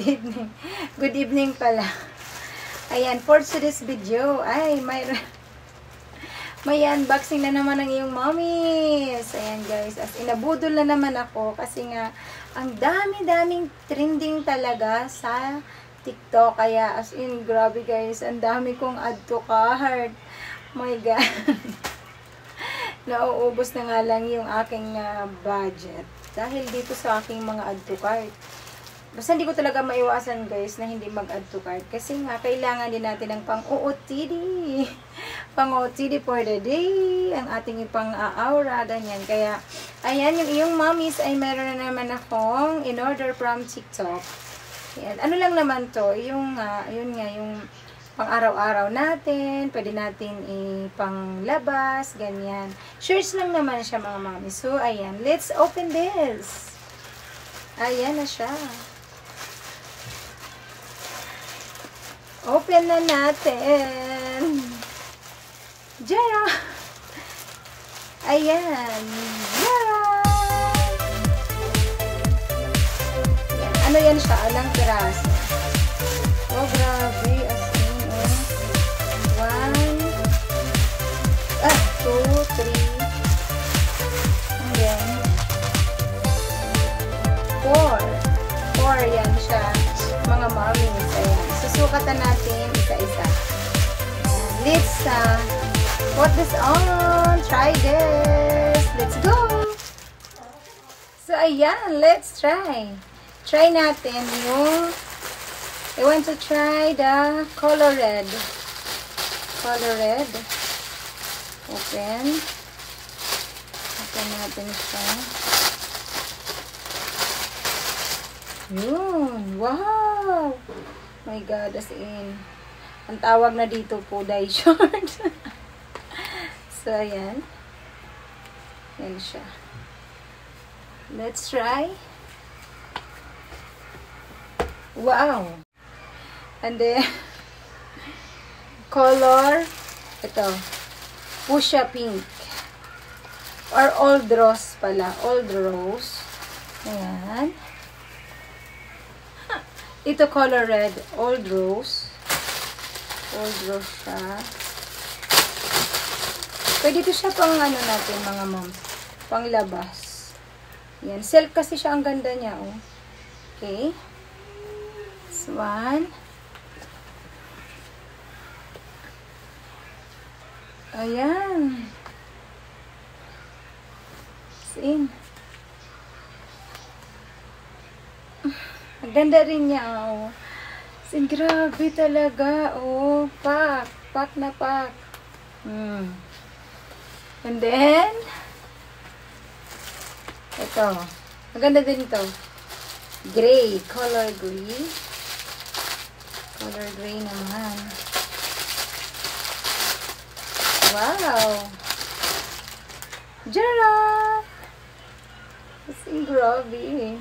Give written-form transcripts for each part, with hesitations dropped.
evening. Good evening pala. Ayan, for today's video, ay, may unboxing na naman ng iyong mommies. Ayan guys, as inabudol na naman ako kasi nga, ang dami-daming trending talaga sa TikTok. Kaya as in, grabe guys, ang dami kong add to cart. My God. Nauubos na nga lang yung aking budget. Dahil dito sa aking mga add to cart. Basta hindi ko talaga maiwasan guys na hindi mag-add to cart. Kasi nga, kailangan din natin ng pang-OOTD. Pang-OOTD for the day. Ang ating ipang-aura, ganyan. Kaya, ayan, yung iyong mommies ay meron na naman akong in-order from TikTok. Ayan. Ano lang naman to? Yung, yun nga, yung pang-araw-araw natin. Pwede natin ipang-labas, ganyan. Shirts lang naman siya mga mommies. So, ayan. Let's open this. Ayan na siya. Open na natin. Jara! Ayan. Jara! Ayan. Ano yan siya? Alang piraso. Oh, grabe. As in, oh. 1, 2, 3. And then, 4 yan siya. Mga mommies. Ayan. Susukatan natin isa-isa. Let's put this on. Try this. Let's go. So, ayan. Let's try. Try natin yung I want to try the color red. Color red. Open. Open natin siya. Yun. Wow! My God, as in. Ang tawag na dito po, dye short. So, ayan. Ayan siya. Let's try. Wow! And then, color, ito, fuchsia pink. Or old rose pala. Old rose. Ayan. Ito color red, old rose. Old rose siya. Pwede ito siya pang ano natin mga moms. Pang labas. Yan. Silk kasi siya, ang ganda niya. Oh. Okay. This one. Ayan. Sin. Ang ganda rin niya, oh. Sin, grabe talaga, oh. Pak. Pak na pak. And then, ito. Maganda din ito. Gray. Color gray. Color gray naman. Wow! Jara! Sin, grabe.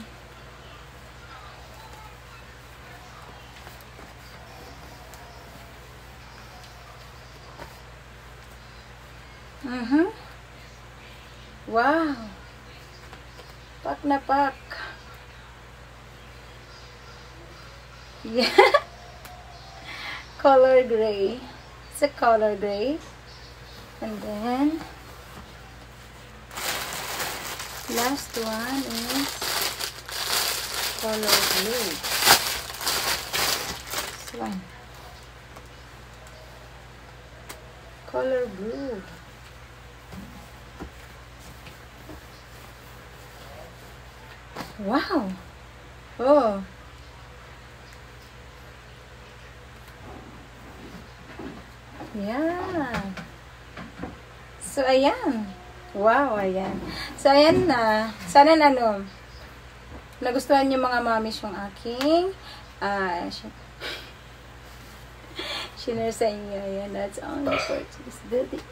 Wow! Pak na pak. Yeah. Color gray. It's a color gray. And then, last one is color blue. This one. Color blue. Wow! Oh! Yeah! So, ayan. Wow, ayan. So, ayan na. Sana nagustuhan niyo mga mommies yung aking share sa inyo. Ayan, that's only for this video.